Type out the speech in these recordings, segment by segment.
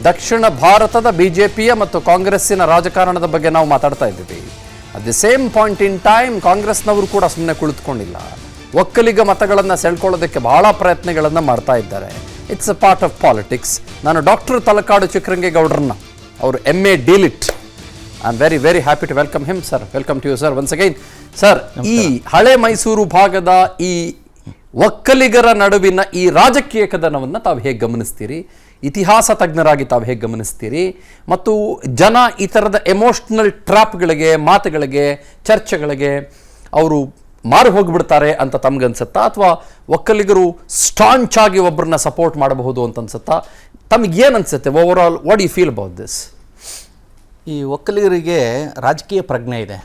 ದಕ್ಷಿಣ ಭಾರತದ ಬಿಜೆಪಿಯ ಮತ್ತು ಕಾಂಗ್ರೆಸ್ಸಿನ ರಾಜಕಾರಣದ ಬಗ್ಗೆ ನಾವು ಮಾತಾಡ್ತಾ ಇದ್ದೀವಿ. At the same point in time ಕಾಂಗ್ರೆಸ್ನವರು ಕೂಡ ಸುಮ್ಮನೆ ಕುಳಿತುಕೊಂಡಿಲ್ಲ. ಒಕ್ಕಲಿಗ ಮತಗಳನ್ನು ಸೆಳ್ಕೊಳ್ಳೋದಕ್ಕೆ ಬಹಳ ಪ್ರಯತ್ನಗಳನ್ನು ಮಾಡ್ತಾ ಇದ್ದಾರೆ. It's a part of politics. ನಾನು ಡಾಕ್ಟರ್ ತಲಕಾಡು ಚಿಕ್ಕರಂಗೇಗೌಡರನ್ನ, ಅವರು MA DLit. I am very very happy to welcome him sir. Welcome to you sir once again. Sir, ಈ ಹಳೆ ಮೈಸೂರು ಭಾಗದ ಈ ಒಕ್ಕಲಿಗರ ನಡುವಿನ ಈ ರಾಜಕೀಯ ಕದನವನ್ನು ತಾವು ಹೇಗೆ ಗಮನಿಸ್ತೀರಿ? ಇತಿಹಾಸ ತಜ್ಞರಾಗಿ ತಾವು ಹೇಗೆ ಗಮನಿಸ್ತೀರಿ? ಮತ್ತು ಜನ ಈ ಥರದ ಎಮೋಷ್ನಲ್ ಟ್ರ್ಯಾಪ್ಗಳಿಗೆ, ಮಾತುಗಳಿಗೆ, ಚರ್ಚೆಗಳಿಗೆ ಅವರು ಮಾರು ಹೋಗಿಬಿಡ್ತಾರೆ ಅಂತ ತಮಗನ್ಸುತ್ತಾ, ಅಥವಾ ಒಕ್ಕಲಿಗರು ಸ್ಟಾಂಚ್ ಆಗಿ ಒಬ್ಬರನ್ನ ಸಪೋರ್ಟ್ ಮಾಡಬಹುದು ಅಂತ ಅನ್ಸುತ್ತಾ? ತಮಗೇನು ಅನ್ಸುತ್ತೆ over all? What you feel about this? ಈ ಒಕ್ಕಲಿಗರಿಗೆ ರಾಜಕೀಯ ಪ್ರಜ್ಞೆ ಇದೆ,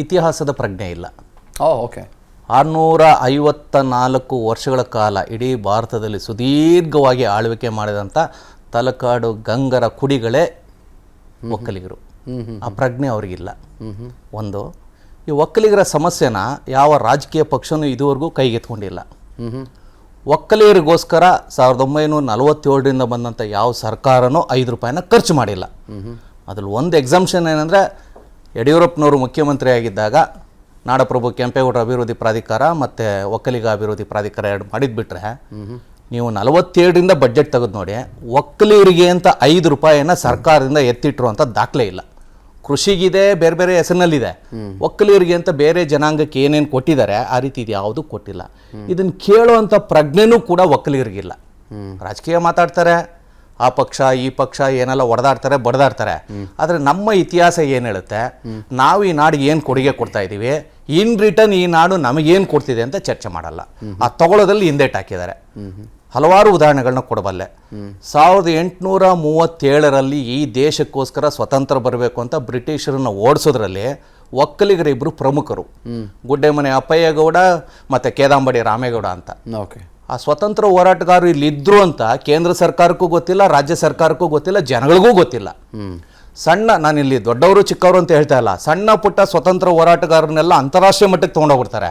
ಇತಿಹಾಸದ ಪ್ರಜ್ಞೆ ಇಲ್ಲ. ಓಕೆ. 654 ವರ್ಷಗಳ ಕಾಲ ಇಡೀ ಭಾರತದಲ್ಲಿ ಸುದೀರ್ಘವಾಗಿ ಆಳ್ವಿಕೆ ಮಾಡಿದಂಥ ತಲಕಾಡು ಗಂಗರ ಕುಡಿಗಳೇ ಒಕ್ಕಲಿಗರು. ಆ ಪ್ರಜ್ಞೆ ಅವ್ರಿಗಿಲ್ಲ. ಒಂದು, ಈ ಒಕ್ಕಲಿಗರ ಸಮಸ್ಯೆನ ಯಾವ ರಾಜಕೀಯ ಪಕ್ಷನೂ ಇದುವರೆಗೂ ಕೈಗೆತ್ಕೊಂಡಿಲ್ಲ. ಒಕ್ಕಲಿಗರಿಗೋಸ್ಕರ 1947ರಿಂದ ಬಂದಂಥ ಯಾವ ಸರ್ಕಾರನೂ 5 ರೂಪಾಯಿನ ಖರ್ಚು ಮಾಡಿಲ್ಲ. ಅದ್ರಲ್ಲಿ ಒಂದು ಎಕ್ಸಾಮ್ಷನ್ ಏನಂದರೆ, ಯಡಿಯೂರಪ್ಪನವರು ಮುಖ್ಯಮಂತ್ರಿ ಆಗಿದ್ದಾಗ ನಾಡಪ್ರಭು ಕೆಂಪೇಗೌಡರ ಅಭಿವೃದ್ಧಿ ಪ್ರಾಧಿಕಾರ ಮತ್ತು ಒಕ್ಕಲಿಗ ಅಭಿವೃದ್ಧಿ ಪ್ರಾಧಿಕಾರ 2 ಮಾಡಿದ್ಬಿಟ್ರೆ, ನೀವು 47ರಿಂದ ಬಡ್ಜೆಟ್ ತೆಗೆದು ನೋಡಿ, ಒಕ್ಕಲಿಗರಿಗೆ ಅಂತ 5 ರೂಪಾಯಿನ ಸರ್ಕಾರದಿಂದ ಎತ್ತಿಟ್ಟರು ಅಂತ ದಾಖಲೆ ಇಲ್ಲ. ಕೃಷಿಗಿದೆ, ಬೇರೆ ಬೇರೆ ಹೆಸರಿನಲ್ಲಿದೆ. ಒಕ್ಕಲಿಗರಿಗೆ ಅಂತ ಬೇರೆ ಜನಾಂಗಕ್ಕೆ ಏನೇನು ಕೊಟ್ಟಿದ್ದಾರೆ ಆ ರೀತಿ ಇದು ಯಾವುದೂ ಕೊಟ್ಟಿಲ್ಲ. ಇದನ್ನು ಕೇಳುವಂಥ ಪ್ರಜ್ಞೆನೂ ಕೂಡ ಒಕ್ಕಲಿಗರಿಗಿಲ್ಲ. ರಾಜಕೀಯ ಮಾತಾಡ್ತಾರೆ, ಆ ಪಕ್ಷ ಈ ಪಕ್ಷ ಏನೆಲ್ಲ ಹೊಡೆದಾಡ್ತಾರೆ, ಬಡ್ದಾಡ್ತಾರೆ. ಆದರೆ ನಮ್ಮ ಇತಿಹಾಸ ಏನು ಹೇಳುತ್ತೆ, ನಾವು ಈ ನಾಡಿಗೆ ಏನು ಕೊಡುಗೆ ಕೊಡ್ತಾ ಇದ್ದೀವಿ, ಇನ್ ರಿಟರ್ನ್ ಈ ನಾಡು ನಮಗೇನು ಕೊಡ್ತಿದೆ ಅಂತ ಚರ್ಚೆ ಮಾಡಲ್ಲ. ಆ ತಗೊಳ್ಳೋದಲ್ಲಿ ಹಿಂದೇಟ್ ಹಾಕಿದ್ದಾರೆ. ಹಲವಾರು ಉದಾಹರಣೆಗಳನ್ನ ಕೊಡಬಲ್ಲೆ. 1837ರಲ್ಲಿ ಈ ದೇಶಕ್ಕೋಸ್ಕರ ಸ್ವತಂತ್ರ ಬರಬೇಕು ಅಂತ ಬ್ರಿಟಿಷರನ್ನ ಓಡಿಸೋದ್ರಲ್ಲಿ ಒಕ್ಕಲಿಗರಿಬ್ಬರು ಪ್ರಮುಖರು, ಗುಡ್ಡೆಮನೆ ಅಪ್ಪಯ್ಯಗೌಡ ಮತ್ತು ಕೇದಾಂಬಡಿ ರಾಮೇಗೌಡ ಅಂತ. ಓಕೆ. ಆ ಸ್ವತಂತ್ರ ಹೋರಾಟಗಾರರು ಇಲ್ಲಿ ಇದ್ರು ಅಂತ ಕೇಂದ್ರ ಸರ್ಕಾರಕ್ಕೂ ಗೊತ್ತಿಲ್ಲ, ರಾಜ್ಯ ಸರ್ಕಾರಕ್ಕೂ ಗೊತ್ತಿಲ್ಲ, ಜನಗಳಿಗೂ ಗೊತ್ತಿಲ್ಲ. ಸಣ್ಣ, ನಾನಿಲ್ಲಿ ದೊಡ್ಡವರು ಚಿಕ್ಕವರು ಅಂತ ಹೇಳ್ತಾ ಇಲ್ಲ, ಸಣ್ಣ ಪುಟ್ಟ ಸ್ವತಂತ್ರ ಹೋರಾಟಗಾರರನ್ನೆಲ್ಲ ಅಂತಾರಾಷ್ಟ್ರೀಯ ಮಟ್ಟಕ್ಕೆ ತೊಗೊಂಡೋಗ್ಬಿಡ್ತಾರೆ.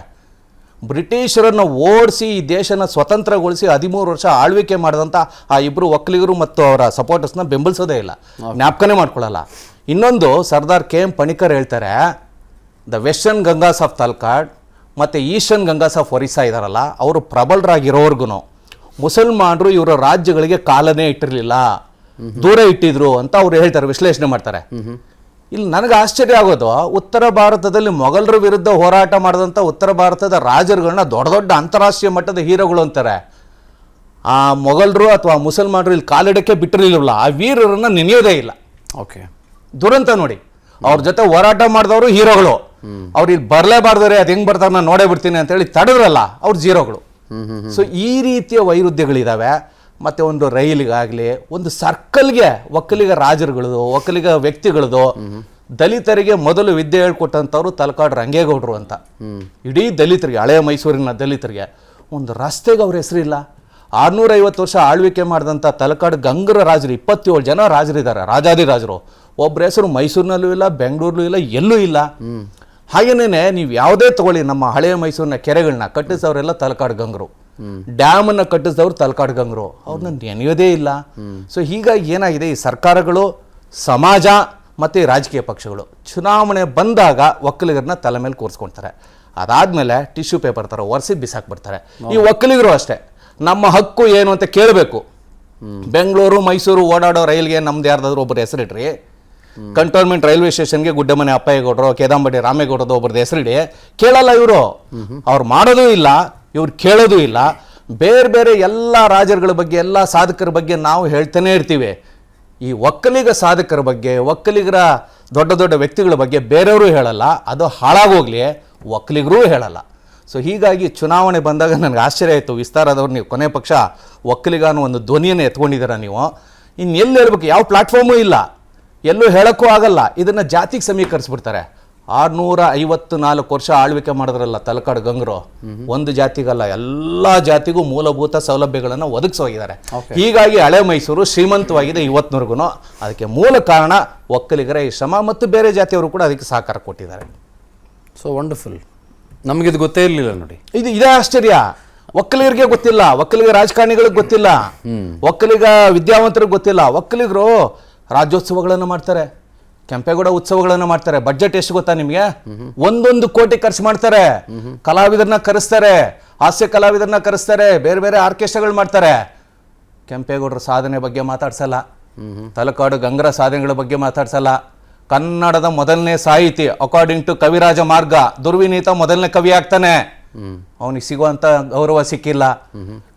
ಬ್ರಿಟಿಷರನ್ನು ಓಡಿಸಿ ಈ ದೇಶನ ಸ್ವತಂತ್ರಗೊಳಿಸಿ 13 ವರ್ಷ ಆಳ್ವಿಕೆ ಮಾಡಿದಂಥ ಆ ಇಬ್ಬರು ಒಕ್ಕಲಿಗರು ಮತ್ತು ಅವರ ಸಪೋರ್ಟರ್ಸ್ನ ಬೆಂಬಲಿಸೋದೇ ಇಲ್ಲ, ಜ್ಞಾಪಕನೇ ಮಾಡ್ಕೊಳ್ಳಲ್ಲ. ಇನ್ನೊಂದು, ಸರ್ದಾರ್ KM ಪಣಿಕರ್ ಹೇಳ್ತಾರೆ, the western Gangas of Talakad ಮತ್ತು ಈಸ್ಟರ್ನ್ ಗಂಗಾಸ್ ಆಫ್ ಒರಿಸ್ಸಾ ಇದಾರಲ್ಲ, ಅವರು ಪ್ರಬಲರಾಗಿರೋರ್ಗು ಮುಸಲ್ಮಾನರು ಇವರ ರಾಜ್ಯಗಳಿಗೆ ಕಾಲನೇ ಇಟ್ಟಿರಲಿಲ್ಲ, ದೂರ ಇಟ್ಟಿದ್ರು ಅಂತ ಅವ್ರು ಹೇಳ್ತಾರೆ, ವಿಶ್ಲೇಷಣೆ ಮಾಡ್ತಾರೆ. ಇಲ್ಲಿ ನನಗೆ ಆಶ್ಚರ್ಯ ಆಗೋದು, ಉತ್ತರ ಭಾರತದಲ್ಲಿ ಮೊಘಲರ ವಿರುದ್ಧ ಹೋರಾಟ ಮಾಡಿದಂಥ ಉತ್ತರ ಭಾರತದ ರಾಜರುಗಳನ್ನ ದೊಡ್ಡ ದೊಡ್ಡ ಅಂತಾರಾಷ್ಟ್ರೀಯ ಮಟ್ಟದ ಹೀರೋಗಳು ಅಂತಾರೆ. ಆ ಮೊಘಲರು ಅಥವಾ ಮುಸಲ್ಮಾನರು ಇಲ್ಲಿ ಕಾಲಿಡಕ್ಕೆ ಬಿಟ್ಟಿರಲಿಲ್ಲ, ಆ ವೀರರನ್ನ ನೆನೆಯೋದೇ ಇಲ್ಲ. ಓಕೆ. ದುರಂತ ನೋಡಿ, ಅವ್ರ ಜೊತೆ ಹೋರಾಟ ಮಾಡಿದವರು ಹೀರೋಗಳು, ಅವ್ರು ಇಲ್ಲಿ ಬರಲೇಬಾರ್ದರೆ ಅದು ಹೆಂಗೆ ಬರ್ತಾರೆ ನಾನು ನೋಡೇ ಬಿಡ್ತೀನಿ ಅಂತೇಳಿ ತಡೆದ್ರಲ್ಲ, ಅವ್ರು ಜೀರೋಗಳು. ಸೊ ಈ ರೀತಿಯ ವೈರುಧ್ಯಗಳಿದ್ದಾವೆ. ಮತ್ತು ಒಂದು ರೈಲಿಗಾಗಲಿ, ಒಂದು ಸರ್ಕಲ್ಗೆ ಒಕ್ಕಲಿಗ ರಾಜರುಗಳದು, ಒಕ್ಕಲಿಗ ವ್ಯಕ್ತಿಗಳದು, ದಲಿತರಿಗೆ ಮೊದಲು ವಿದ್ಯೆ ಹೇಳ್ಕೊಟ್ಟಂಥವ್ರು ತಲಕಾಡು ರಂಗೇಗೌಡರು ಅಂತ. ಇಡೀ ದಲಿತರಿಗೆ, ಹಳೆಯ ಮೈಸೂರಿನ ದಲಿತರಿಗೆ ಒಂದು ರಸ್ತೆಗೆ ಅವ್ರ ಹೆಸರಿಲ್ಲ. 650 ವರ್ಷ ಆಳ್ವಿಕೆ ಮಾಡಿದಂಥ ತಲಕಾಡು ಗಂಗರ ರಾಜರು 27 ಜನ ರಾಜರಿದ್ದಾರೆ, ರಾಜಾದಿರಾಜರು. ಒಬ್ಬರ ಹೆಸರು ಮೈಸೂರಿನಲ್ಲೂ ಇಲ್ಲ, ಬೆಂಗಳೂರಲ್ಲೂ ಇಲ್ಲ, ಎಲ್ಲೂ ಇಲ್ಲ. ಹಾಗೇನೇ ನೀವು ಯಾವುದೇ ತಗೊಳ್ಳಿ, ನಮ್ಮ ಹಳೆಯ ಮೈಸೂರಿನ ಕೆರೆಗಳನ್ನ ಕಟ್ಟಿಸಿದವರೆಲ್ಲ ತಲಕಾಡು ಗಂಗರು, ಡ್ಯಾಮನ್ನು ಕಟ್ಟಿಸಿದವರು ತಲಕಾಡು ಗಂಗರು, ಅವ್ರನ್ನ ನೆನೆಯೋದೇ ಇಲ್ಲ. ಸೊ ಹೀಗಾಗಿ ಏನಾಗಿದೆ, ಈ ಸರ್ಕಾರಗಳು, ಸಮಾಜ ಮತ್ತು ಈ ರಾಜಕೀಯ ಪಕ್ಷಗಳು ಚುನಾವಣೆ ಬಂದಾಗ ಒಕ್ಕಲಿಗರನ್ನ ತಲೆ ಮೇಲೆ ಕೂರಿಸ್ಕೊಳ್ತಾರೆ. ಅದಾದಮೇಲೆ ಟಿಶ್ಯೂ ಪೇಪರ್ ಥರ ಒರೆಸಿ ಬಿಸಾಕ್ಬಿಡ್ತಾರೆ. ಈ ಒಕ್ಕಲಿಗರು ಅಷ್ಟೇ, ನಮ್ಮ ಹಕ್ಕು ಏನು ಅಂತ ಕೇಳಬೇಕು. ಬೆಂಗಳೂರು ಮೈಸೂರು ಓಡಾಡೋ ರೈಲ್ಗೆ ನಮ್ದು ಯಾರ್ದಾದ್ರೂ ಒಬ್ಬರ ಹೆಸರಿಡ್ರಿ, ಕಂಟೋನ್ಮೆಂಟ್ ರೈಲ್ವೆ ಸ್ಟೇಷನ್ಗೆ ಗುಡ್ಡಮನೆ ಅಪ್ಪಯ್ಯಗೌಡರು, ಕೇದಾಂಬಡಿ ರಾಮೇಗೌಡರು ಒಬ್ಬರದ್ದು ಹೆಸರಿಡಿ, ಕೇಳಲ್ಲ ಇವರು. ಅವ್ರು ಮಾಡೋದೂ ಇಲ್ಲ, ಇವ್ರು ಕೇಳೋದೂ ಇಲ್ಲ. ಬೇರೆ ಬೇರೆ ಎಲ್ಲ ರಾಜರುಗಳ ಬಗ್ಗೆ, ಎಲ್ಲ ಸಾಧಕರ ಬಗ್ಗೆ ನಾವು ಹೇಳ್ತಾನೆ ಇರ್ತೀವಿ. ಈ ಒಕ್ಕಲಿಗ ಸಾಧಕರ ಬಗ್ಗೆ, ಒಕ್ಕಲಿಗರ ದೊಡ್ಡ ದೊಡ್ಡ ವ್ಯಕ್ತಿಗಳ ಬಗ್ಗೆ ಬೇರೆಯವರು ಹೇಳಲ್ಲ, ಅದು ಹಾಳಾಗೋಗ್ಲಿ, ಒಕ್ಕಲಿಗರೂ ಹೇಳಲ್ಲ. ಸೊ ಹೀಗಾಗಿ ಚುನಾವಣೆ ಬಂದಾಗ ನನಗೆ ಆಶ್ಚರ್ಯ ಆಯಿತು, ವಿಸ್ತಾರದವ್ರು ನೀವು ಕೊನೆ ಪಕ್ಷ ಒಕ್ಕಲಿಗ ಅನ್ನೋ ಒಂದು ಧ್ವನಿಯನ್ನು ಎತ್ಕೊಂಡಿದ್ದೀರ ನೀವು. ಇನ್ನು ಎಲ್ಲಿ ಹೇಳ್ಬೇಕು, ಯಾವ ಪ್ಲಾಟ್ಫಾರ್ಮೂ ಇಲ್ಲ, ಎಲ್ಲೂ ಹೇಳೋಕ್ಕೂ ಆಗಲ್ಲ. ಇದನ್ನು ಜಾತಿಗೆ ಸಮೀಕರಿಸ್ಬಿಡ್ತಾರೆ. 654 ವರ್ಷ ಆಳ್ವಿಕೆ ಮಾಡಿದ್ರಲ್ಲ ತಲಕಾಡು ಗಂಗರು, ಒಂದು ಜಾತಿಗಲ್ಲ ಎಲ್ಲ ಜಾತಿಗೂ ಮೂಲಭೂತ ಸೌಲಭ್ಯಗಳನ್ನು ಒದಗಿಸೋಗಿದ್ದಾರೆ. ಹೀಗಾಗಿ ಹಳೆ ಮೈಸೂರು ಶ್ರೀಮಂತವಾಗಿದೆ ಇವತ್ತಿನವರೆಗೂ. ಅದಕ್ಕೆ ಮೂಲ ಕಾರಣ ಒಕ್ಕಲಿಗರ ಈ ಶ್ರಮ, ಮತ್ತು ಬೇರೆ ಜಾತಿಯವರು ಕೂಡ ಅದಕ್ಕೆ ಸಹಕಾರ ಕೊಟ್ಟಿದ್ದಾರೆ. So wonderful. ನಮಗಿದು ಗೊತ್ತೇ ಇರಲಿಲ್ಲ ನೋಡಿ. ಇದೇ ಆಶ್ಚರ್ಯ. ಒಕ್ಕಲಿಗರಿಗೆ ಗೊತ್ತಿಲ್ಲ, ಒಕ್ಕಲಿಗ ರಾಜಕಾರಣಿಗಳಿಗೆ ಗೊತ್ತಿಲ್ಲ, ಒಕ್ಕಲಿಗ ವಿದ್ಯಾವಂತರಿಗೆ ಗೊತ್ತಿಲ್ಲ. ಒಕ್ಕಲಿಗರು ರಾಜ್ಯೋತ್ಸವಗಳನ್ನು ಮಾಡ್ತಾರೆ, ಕೆಂಪೇಗೌಡ ಉತ್ಸವಗಳನ್ನು ಮಾಡ್ತಾರೆ. ಬಡ್ಜೆಟ್ ಎಷ್ಟು ಗೊತ್ತಾ ನಿಮಗೆ? 1 ಕೋಟಿ ಖರ್ಚು ಮಾಡ್ತಾರೆ. ಕಲಾವಿದರನ್ನ ಕರೆಸ್ತಾರೆ, ಹಾಸ್ಯ ಕಲಾವಿದರನ್ನ ಕರೆಸ್ತಾರೆ, ಬೇರೆ ಬೇರೆ ಆರ್ಕೆಸ್ಟ್ರಾಗಳು ಮಾಡ್ತಾರೆ. ಕೆಂಪೇಗೌಡರ ಸಾಧನೆ ಬಗ್ಗೆ ಮಾತಾಡ್ಸಲ್ಲ, ತಲಕಾಡು ಗಂಗರ ಸಾಧನೆಗಳ ಬಗ್ಗೆ ಮಾತಾಡ್ಸಲ್ಲ. ಕನ್ನಡದ ಮೊದಲನೇ ಸಾಹಿತಿ ಅಕಾರ್ಡಿಂಗ್ ಟು ಕವಿರಾಜ ಮಾರ್ಗ ದುರ್ವಿನೀತ ಮೊದಲನೇ ಕವಿ ಆಗ್ತಾನೆ. ಅವನಿಗೆ ಸಿಗುವಂತ ಗೌರವ ಸಿಕ್ಕಿಲ್ಲ.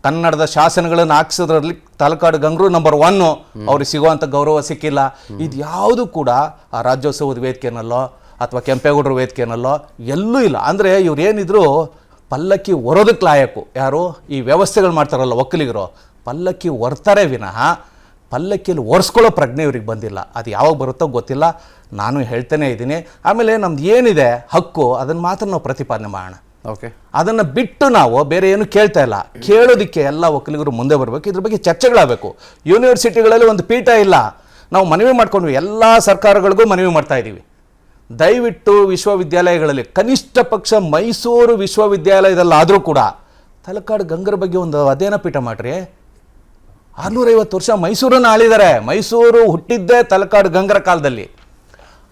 ಕನ್ನಡದ ಶಾಸನಗಳನ್ನು ಹಾಕ್ಸೋದ್ರಲ್ಲಿ ತಲಕಾಡು ಗಂಗರು ನಂಬರ್ 1, ಅವ್ರಿಗೆ ಸಿಗುವಂತ ಗೌರವ ಸಿಕ್ಕಿಲ್ಲ. ಇದು ಯಾವುದು ಕೂಡ ಆ ರಾಜ್ಯೋತ್ಸವದ ವೇದಿಕೆನಲ್ಲೋ ಅಥವಾ ಕೆಂಪೇಗೌಡರ ವೇದಿಕೆನಲ್ಲೋ ಎಲ್ಲೂ ಇಲ್ಲ. ಅಂದ್ರೆ ಇವ್ರು ಏನಿದ್ರು ಪಲ್ಲಕ್ಕಿ ಹೊರೋದಕ್ಕೆ ಲಾಯಕು. ಯಾರು ಈ ವ್ಯವಸ್ಥೆಗಳು ಮಾಡ್ತಾರಲ್ಲ ಒಕ್ಕಲಿಗರು, ಪಲ್ಲಕ್ಕಿ ಹೊರ್ತಾರೆ ವಿನಃ ಪಲ್ಲಕ್ಕಿಯಲ್ಲಿ ಒರೆಸ್ಕೊಳ್ಳೋ ಪ್ರಜ್ಞೆ ಇವ್ರಿಗೆ ಬಂದಿಲ್ಲ. ಅದು ಯಾವಾಗ ಬರುತ್ತೋ ಗೊತ್ತಿಲ್ಲ. ನಾನು ಹೇಳ್ತಾನೆ ಇದ್ದೀನಿ. ಆಮೇಲೆ ನಮ್ದು ಏನಿದೆ ಹಕ್ಕು, ಅದನ್ನು ಮಾತ್ರ ನಾವು ಪ್ರತಿಪಾದನೆ ಮಾಡೋಣ. ಓಕೆ, ಅದನ್ನು ಬಿಟ್ಟು ನಾವು ಬೇರೆ ಏನು ಕೇಳ್ತಾ ಇಲ್ಲ. ಕೇಳೋದಕ್ಕೆ ಎಲ್ಲ ಒಕ್ಕಲಿಗರು ಮುಂದೆ ಬರಬೇಕು, ಇದ್ರ ಬಗ್ಗೆ ಚರ್ಚೆಗಳಾಗಬೇಕು. ಯೂನಿವರ್ಸಿಟಿಗಳಲ್ಲಿ ಒಂದು ಪೀಠ ಇಲ್ಲ. ನಾವು ಮನವಿ ಮಾಡ್ಕೊಂಡ್ವಿ, ಎಲ್ಲ ಸರ್ಕಾರಗಳಿಗೂ ಮನವಿ ಮಾಡ್ತಾ ಇದ್ದೀವಿ, ದಯವಿಟ್ಟು ವಿಶ್ವವಿದ್ಯಾಲಯಗಳಲ್ಲಿ ಕನಿಷ್ಠ ಪಕ್ಷ ಮೈಸೂರು ವಿಶ್ವವಿದ್ಯಾಲಯದಲ್ಲಾದರೂ ಕೂಡ ತಲಕಾಡು ಗಂಗರ ಬಗ್ಗೆ ಒಂದು ಅಧ್ಯಯನ ಪೀಠ ಮಾಡ್ರಿ. 650 ವರ್ಷ ಮೈಸೂರನ್ನು ಆಳಿದ್ದಾರೆ. ಮೈಸೂರು ಹುಟ್ಟಿದ್ದೇ ತಲಕಾಡು ಗಂಗರ ಕಾಲದಲ್ಲಿ.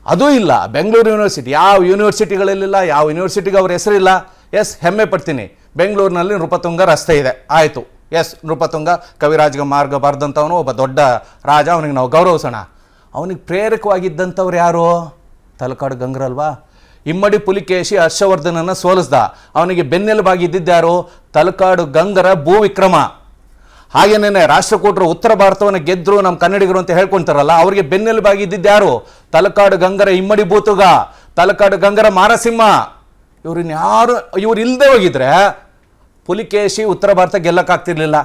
ಅದೂ ಇಲ್ಲ. ಬೆಂಗಳೂರು ಯೂನಿವರ್ಸಿಟಿ, ಯಾವ ಯೂನಿವರ್ಸಿಟಿಗಳಲ್ಲಿಲ್ಲ, ಯಾವ ಯೂನಿವರ್ಸಿಟಿಗೆ ಅವ್ರ ಹೆಸರಿಲ್ಲ. ಎಸ್, ಹೆಮ್ಮೆ ಪಡ್ತೀನಿ, ಬೆಂಗಳೂರಿನಲ್ಲಿ ನೃಪತುಂಗ ರಸ್ತೆ ಇದೆ, ಆಯಿತು. ಎಸ್, ನೃಪತುಂಗ ಕವಿರಾಜ ಮಾರ್ಗ ಬರೆದಂಥವನು ಒಬ್ಬ ದೊಡ್ಡ ರಾಜ, ಅವನಿಗೆ ನಾವು ಗೌರವಿಸೋಣ. ಅವನಿಗೆ ಪ್ರೇರಕವಾಗಿದ್ದಂಥವ್ರು ಯಾರು? ತಲಕಾಡು ಗಂಗರಲ್ವಾ? ಇಮ್ಮಡಿ ಪುಲಿಕೇಶಿ ಹರ್ಷವರ್ಧನನ್ನು ಸೋಲಿಸ್ದ, ಅವನಿಗೆ ಬೆನ್ನೆಲುಬಾಗಿದ್ದಿದ್ಯಾರು? ತಲಕಾಡು ಗಂಗರ ಭೂ ವಿಕ್ರಮ. ಹಾಗೇನೇ ರಾಷ್ಟ್ರಕೂಟರು ಉತ್ತರ ಭಾರತವನ್ನು ಗೆದ್ರು ನಮ್ಮ ಕನ್ನಡಿಗರು ಅಂತ ಹೇಳ್ಕೊಂತಾರಲ್ಲ, ಅವರಿಗೆ ಬೆನ್ನೆಲುಬಾಗಿದ್ದಿದ್ಯಾರು? ತಲಕಾಡು ಗಂಗರ ಇಮ್ಮಡಿ ಭೂತುಗ, ತಲಕಾಡು ಗಂಗರ ಮಾರಸಿಂಹ. ಇವ್ರು ಇಲ್ಲದೆ ಹೋಗಿದ್ರೆ ಪುಲಿಕೇಶಿ ಉತ್ತರ ಭಾರತ ಗೆಲ್ಲಕ್ಕಾಗ್ತಿರ್ಲಿಲ್ಲ,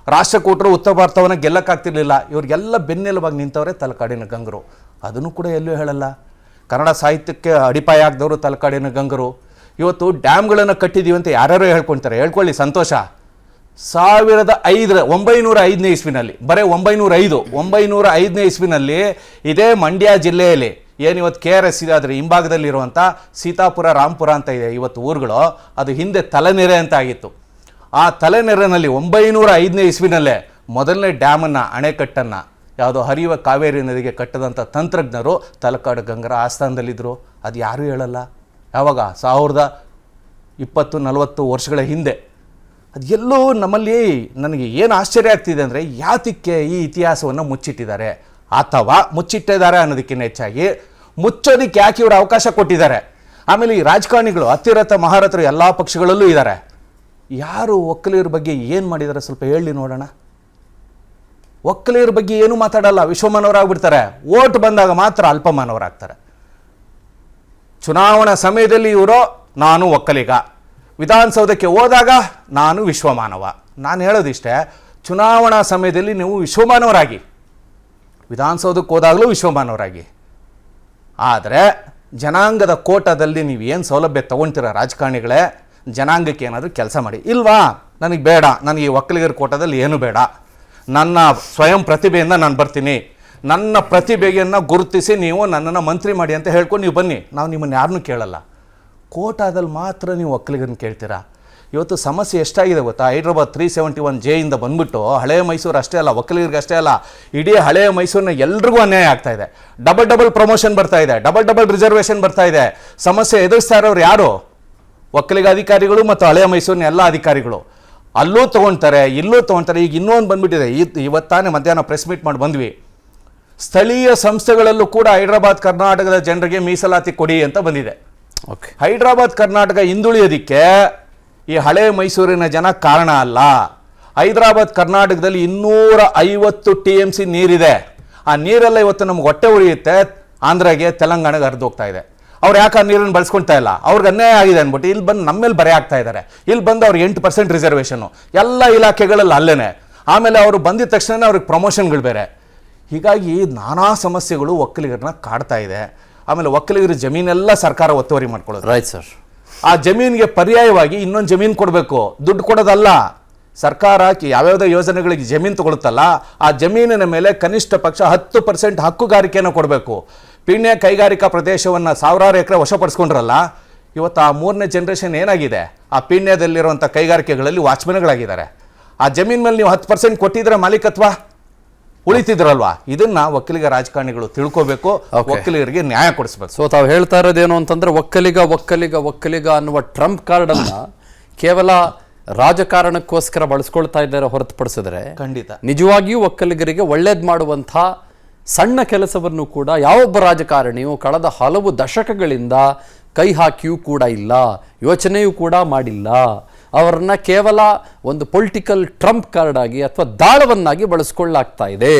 ರಾಷ್ಟ್ರಕೂಟರು ಉತ್ತರ ಭಾರತವನ್ನು ಗೆಲ್ಲಕ್ಕಾಗ್ತಿರ್ಲಿಲ್ಲ. ಇವ್ರಿಗೆಲ್ಲ ಬೆನ್ನೆಲುಬಾಗಿ ನಿಂತವರೇ ತಲಕಾಡಿನ ಗಂಗರು. ಅದನ್ನು ಕೂಡ ಎಲ್ಲೂ ಹೇಳಲ್ಲ. ಕನ್ನಡ ಸಾಹಿತ್ಯಕ್ಕೆ ಅಡಿಪಾಯ ಹಾಕಿದವರು ತಲಕಾಡಿನ ಗಂಗರು. ಇವತ್ತು ಡ್ಯಾಮ್ಗಳನ್ನು ಕಟ್ಟಿದ್ದೀವಿ ಅಂತ ಯಾರ್ಯಾರೋ ಹೇಳ್ಕೊಳ್ತಾರೆ, ಹೇಳ್ಕೊಳ್ಳಿ, ಸಂತೋಷ. 1905ನೇ ಇಸ್ವಿನಲ್ಲಿ, ಬರೀ 905ನೇ ಇಸ್ವಿನಲ್ಲಿ ಇದೇ ಮಂಡ್ಯ ಜಿಲ್ಲೆಯಲ್ಲಿ ಏನಿವತ್ತು KRS ಇದೆ, ಅದರ ಹಿಂಭಾಗದಲ್ಲಿರುವಂಥ ಸೀತಾಪುರ, ರಾಂಪುರ ಅಂತ ಇದೆ ಇವತ್ತು ಊರುಗಳು, ಅದು ಹಿಂದೆ ತಲೆನೆರೆ ಅಂತ ಆಗಿತ್ತು. ಆ ತಲೆನೆರೆನಲ್ಲಿ 905ನೇ ಇಸ್ವಿನಲ್ಲೇ ಮೊದಲನೇ ಡ್ಯಾಮನ್ನು, ಅಣೆಕಟ್ಟನ್ನು, ಯಾವುದೋ ಹರಿಯುವ ಕಾವೇರಿ ನದಿಗೆ ಕಟ್ಟದಂಥ ತಂತ್ರಜ್ಞರು ತಲಕಾಡು ಗಂಗರ ಆಸ್ಥಾನದಲ್ಲಿದ್ದರು. ಅದು ಯಾರೂ ಹೇಳಲ್ಲ. ಯಾವಾಗ? 1020-40 ವರ್ಷಗಳ ಹಿಂದೆ. ಅದು ಎಲ್ಲೋ ನಮ್ಮಲ್ಲಿ ನನಗೆ ಏನು ಆಶ್ಚರ್ಯ ಆಗ್ತಿದೆ ಅಂದರೆ, ಯಾತಕ್ಕೆ ಈ ಇತಿಹಾಸವನ್ನು ಮುಚ್ಚಿಟ್ಟಿದ್ದಾರೆ, ಅಥವಾ ಮುಚ್ಚಿಟ್ಟಿದ್ದಾರೆ ಅನ್ನೋದಕ್ಕಿಂತ ಹೆಚ್ಚಾಗಿ ಮುಚ್ಚೋದಕ್ಕೆ ಯಾಕೆ ಇವರು ಅವಕಾಶ ಕೊಟ್ಟಿದ್ದಾರೆ. ಆಮೇಲೆ ಈ ರಾಜಕಾರಣಿಗಳು ಅತಿರಥ ಮಹಾರಥರು ಎಲ್ಲ ಪಕ್ಷಗಳಲ್ಲೂ ಇದ್ದಾರೆ. ಯಾರು ಒಕ್ಕಲಿಗರ ಬಗ್ಗೆ ಏನು ಮಾಡಿದ್ದಾರೆ ಸ್ವಲ್ಪ ಹೇಳಿ ನೋಡೋಣ. ಒಕ್ಕಲಿಗರ ಬಗ್ಗೆ ಏನು ಮಾತಾಡಲ್ಲ, ವಿಶ್ವಮಾನವರಾಗ್ಬಿಡ್ತಾರೆ. ಓಟ್ ಬಂದಾಗ ಮಾತ್ರ ಅಲ್ಪಮಾನವರಾಗ್ತಾರೆ. ಚುನಾವಣಾ ಸಮಯದಲ್ಲಿ ಇವರು ನಾನು ಒಕ್ಕಲಿಗ, ವಿಧಾನಸೌಧಕ್ಕೆ ಹೋದಾಗ ನಾನು ವಿಶ್ವಮಾನವ. ನಾನು ಹೇಳೋದಿಷ್ಟೇ, ಚುನಾವಣಾ ಸಮಯದಲ್ಲಿ ನೀವು ವಿಶ್ವಮಾನವರಾಗಿ, ವಿಧಾನಸೌಧಕ್ಕೆ ಹೋದಾಗಲೂ ವಿಶ್ವಮಾನವರಾಗಿ. ಆದರೆ ಜನಾಂಗದ ಕೋಟಾದಲ್ಲಿ ನೀವು ಏನು ಸೌಲಭ್ಯ ತೊಗೊಳ್ತೀರ ರಾಜಕಾರಣಿಗಳೇ, ಜನಾಂಗಕ್ಕೆ ಏನಾದರೂ ಕೆಲಸ ಮಾಡಿ. ಇಲ್ವಾ, ನನಗೆ ಬೇಡ, ನನಗೆ ಈ ಒಕ್ಕಲಿಗರ ಕೋಟಾದಲ್ಲಿ ಏನು ಬೇಡ, ನನ್ನ ಸ್ವಯಂ ಪ್ರತಿಭೆಯಿಂದ ನಾನು ಬರ್ತೀನಿ, ನನ್ನ ಪ್ರತಿಭೆಯನ್ನು ಗುರುತಿಸಿ ನೀವು ನನ್ನನ್ನು ಮಂತ್ರಿ ಮಾಡಿ ಅಂತ ಹೇಳ್ಕೊಂಡು ನೀವು ಬನ್ನಿ, ನಾವು ನಿಮ್ಮನ್ನು ಯಾರನ್ನೂ ಕೇಳಲ್ಲ. ಕೋಟಾದಲ್ಲಿ ಮಾತ್ರ ನೀವು ಒಕ್ಕಲಿಗರನ್ನ ಕೇಳ್ತೀರಾ. ಇವತ್ತು ಸಮಸ್ಯೆ ಎಷ್ಟಾಗಿದೆ ಗೊತ್ತಾ? ಹೈದ್ರಾಬಾದ್ 371J ಇಂದ ಬಂದ್ಬಿಟ್ಟು ಹಳೆಯ ಮೈಸೂರು ಅಷ್ಟೇ ಅಲ್ಲ, ಒಕ್ಕಲಿಗರಿಗೆ ಅಷ್ಟೇ ಅಲ್ಲ, ಇಡೀ ಹಳೆಯ ಮೈಸೂರಿನ ಎಲ್ರಿಗೂ ಅನ್ಯಾಯ ಆಗ್ತಾ ಇದೆ. ಡಬಲ್ ಪ್ರಮೋಷನ್ ಬರ್ತಾ ಇದೆ, ಡಬಲ್ ರಿಸರ್ವೇಷನ್ ಬರ್ತಾ ಇದೆ. ಸಮಸ್ಯೆ ಎದುರಿಸ್ತಾ ಇರೋರು ಯಾರು? ಒಕ್ಕಲಿಗ ಅಧಿಕಾರಿಗಳು ಮತ್ತು ಹಳೆಯ ಮೈಸೂರಿನ ಎಲ್ಲ ಅಧಿಕಾರಿಗಳು. ಅಲ್ಲೂ ತೊಗೊಳ್ತಾರೆ, ಇಲ್ಲೂ ತೊಗೊಳ್ತಾರೆ. ಈಗ ಇನ್ನೊಂದು ಬಂದ್ಬಿಟ್ಟಿದೆ, ಇವತ್ತಾನೆ ಮಧ್ಯಾಹ್ನ ಪ್ರೆಸ್ ಮೀಟ್ ಮಾಡಿ ಬಂದ್ವಿ. ಸ್ಥಳೀಯ ಸಂಸ್ಥೆಗಳಲ್ಲೂ ಕೂಡ ಹೈದ್ರಾಬಾದ್ ಕರ್ನಾಟಕದ ಜನರಿಗೆ ಮೀಸಲಾತಿ ಕೊಡಿ ಅಂತ ಬಂದಿದೆ. ಹೈದ್ರಾಬಾದ್ ಕರ್ನಾಟಕ ಹಿಂದುಳಿಯೋದಕ್ಕೆ ಈ ಹಳೆ ಮೈಸೂರಿನ ಜನ ಕಾರಣ ಅಲ್ಲ. ಹೈದರಾಬಾದ್ ಕರ್ನಾಟಕದಲ್ಲಿ 250 TMC ನೀರಿದೆ. ಆ ನೀರೆಲ್ಲ ಇವತ್ತು ನಮ್ಗೆ ಹೊಟ್ಟೆ ಉರಿಯುತ್ತೆ. ಆಂಧ್ರಗೆ, ತೆಲಂಗಾಣಗೆ ಹರಿದು ಹೋಗ್ತಾ ಇದೆ. ಅವ್ರು ಯಾಕೆ ಆ ನೀರನ್ನು ಬಳಸ್ಕೊಳ್ತಾ ಇಲ್ಲ? ಅವ್ರಿಗೆ ಅನ್ಯಾಯ ಆಗಿದೆ ಅಂದ್ಬಿಟ್ಟು ಇಲ್ಲಿ ಬಂದು ನಮ್ಮ ಮೇಲೆ ಬರೆ ಆಗ್ತಾ ಇದ್ದಾರೆ. ಇಲ್ಲಿ ಬಂದು ಅವ್ರಿಗೆ 8% ರಿಸರ್ವೇಷನ್ನು ಎಲ್ಲ ಇಲಾಖೆಗಳಲ್ಲಿ ಅಲ್ಲೇನೆ. ಆಮೇಲೆ ಅವರು ಬಂದಿದ ತಕ್ಷಣ ಅವ್ರಿಗೆ ಪ್ರಮೋಷನ್ಗಳು ಬೇರೆ. ಹೀಗಾಗಿ ನಾನಾ ಸಮಸ್ಯೆಗಳು ಒಕ್ಕಲಿಗರನ್ನ ಕಾಡ್ತಾ ಇದೆ. ಆಮೇಲೆ ಒಕ್ಕಲಿಗರ ಜಮೀನೆಲ್ಲ ಸರ್ಕಾರ ಒತ್ತುವರಿ ಮಾಡ್ಕೊಳ್ಳೋದು. Right sir. ಆ ಜಮೀನಿಗೆ ಪರ್ಯಾಯವಾಗಿ ಇನ್ನೊಂದು ಜಮೀನು ಕೊಡಬೇಕು, ದುಡ್ಡು ಕೊಡೋದಲ್ಲ. ಸರ್ಕಾರ ಯಾವ್ಯಾವುದೋ ಯೋಜನೆಗಳಿಗೆ ಜಮೀನು ತಗೊಳುತ್ತಲ್ಲ, ಆ ಜಮೀನಿನ ಮೇಲೆ ಕನಿಷ್ಠ ಪಕ್ಷ 10% ಹಕ್ಕುಗಾರಿಕೆಯನ್ನು ಕೊಡಬೇಕು. ಪೀಣ್ಯ ಕೈಗಾರಿಕಾ ಪ್ರದೇಶವನ್ನು 1000 ಎಕರೆ ವಶಪಡಿಸ್ಕೊಂಡ್ರಲ್ಲ, ಇವತ್ತು ಆ 3ನೇ ಜನರೇಷನ್ ಏನಾಗಿದೆ, ಆ ಪೀಣ್ಯದಲ್ಲಿರುವಂಥ ಕೈಗಾರಿಕೆಗಳಲ್ಲಿ ವಾಚ್ಮನ್ಗಳಾಗಿದ್ದಾರೆ. ಆ ಜಮೀನ್ ಮೇಲೆ ನೀವು 10% ಕೊಟ್ಟಿದ್ರೆ ಮಾಲೀಕತ್ವ ಉಳಿತಿದ್ರಲ್ವಾ? ಇದನ್ನ ಒಕ್ಕಲಿಗ ರಾಜಕಾರಣಿಗಳು ತಿಳ್ಕೋಬೇಕು, ಒಕ್ಕಲಿಗರಿಗೆ ನ್ಯಾಯ ಕೊಡಿಸ್ಬೇಕು. ಸೊ ತಾವು ಹೇಳ್ತಾ ಇರೋದೇನು ಅಂತಂದ್ರೆ ಒಕ್ಕಲಿಗ ಅನ್ನುವ ಟ್ರಂಪ್ ಕಾರ್ಡ್ ಅನ್ನ ಕೇವಲ ರಾಜಕಾರಣಕ್ಕೋಸ್ಕರ ಬಳಸ್ಕೊಳ್ತಾ ಇದ್ದಾರೆ ಹೊರತುಪಡಿಸಿದ್ರೆ ಖಂಡಿತ ನಿಜವಾಗಿಯೂ ಒಕ್ಕಲಿಗರಿಗೆ ಒಳ್ಳೇದು ಮಾಡುವಂಥ ಸಣ್ಣ ಕೆಲಸವನ್ನು ಕೂಡ ಯಾವೊಬ್ಬ ರಾಜಕಾರಣಿಯು ಕಳೆದ ಹಲವು ದಶಕಗಳಿಂದ ಕೈ ಹಾಕಿಯೂ ಕೂಡ ಇಲ್ಲ, ಯೋಚನೆಯೂ ಕೂಡ ಮಾಡಿಲ್ಲ. ಅವರನ್ನ ಕೇವಲ ಒಂದು ಪೊಲಿಟಿಕಲ್ ಟ್ರಂಪ್ ಕಾರ್ಡ್ ಆಗಿ ಅಥವಾ ದಾಳವನ್ನಾಗಿ ಬಳಸ್ಕೊಳ್ಳಾಗ್ತಾ ಇದೆ.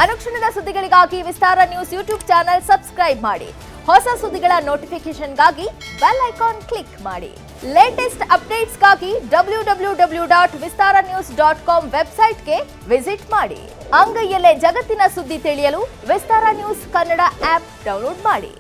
ಅನುಕ್ಷಣದ ಸುದ್ದಿಗಳಿಗಾಗಿ ವಿಸ್ತಾರ ನ್ಯೂಸ್ ಯೂಟ್ಯೂಬ್ ಚಾನೆಲ್ ಸಬ್ಸ್ಕ್ರೈಬ್ ಮಾಡಿ. ಹೊಸ ಸುದ್ದಿಗಳ ನೋಟಿಫಿಕೇಶನ್ಗಾಗಿ ಬೆಲ್ ಐಕಾನ್ ಕ್ಲಿಕ್ ಮಾಡಿ. ಲೇಟೆಸ್ಟ್ ಅಪ್ಡೇಟ್ಸ್ಗಾಗಿ www.vistaranews.com ವೆಬ್ಸೈಟ್ಗೆ ವಿಸಿಟ್ ಮಾಡಿ. ಅಂಗೈಯಲ್ಲೇ ಜಗತ್ತಿನ ಸುದ್ದಿ ತಿಳಿಯಲು ವಿಸ್ತಾರ ನ್ಯೂಸ್ ಕನ್ನಡ ಆಪ್ ಡೌನ್ಲೋಡ್ ಮಾಡಿ.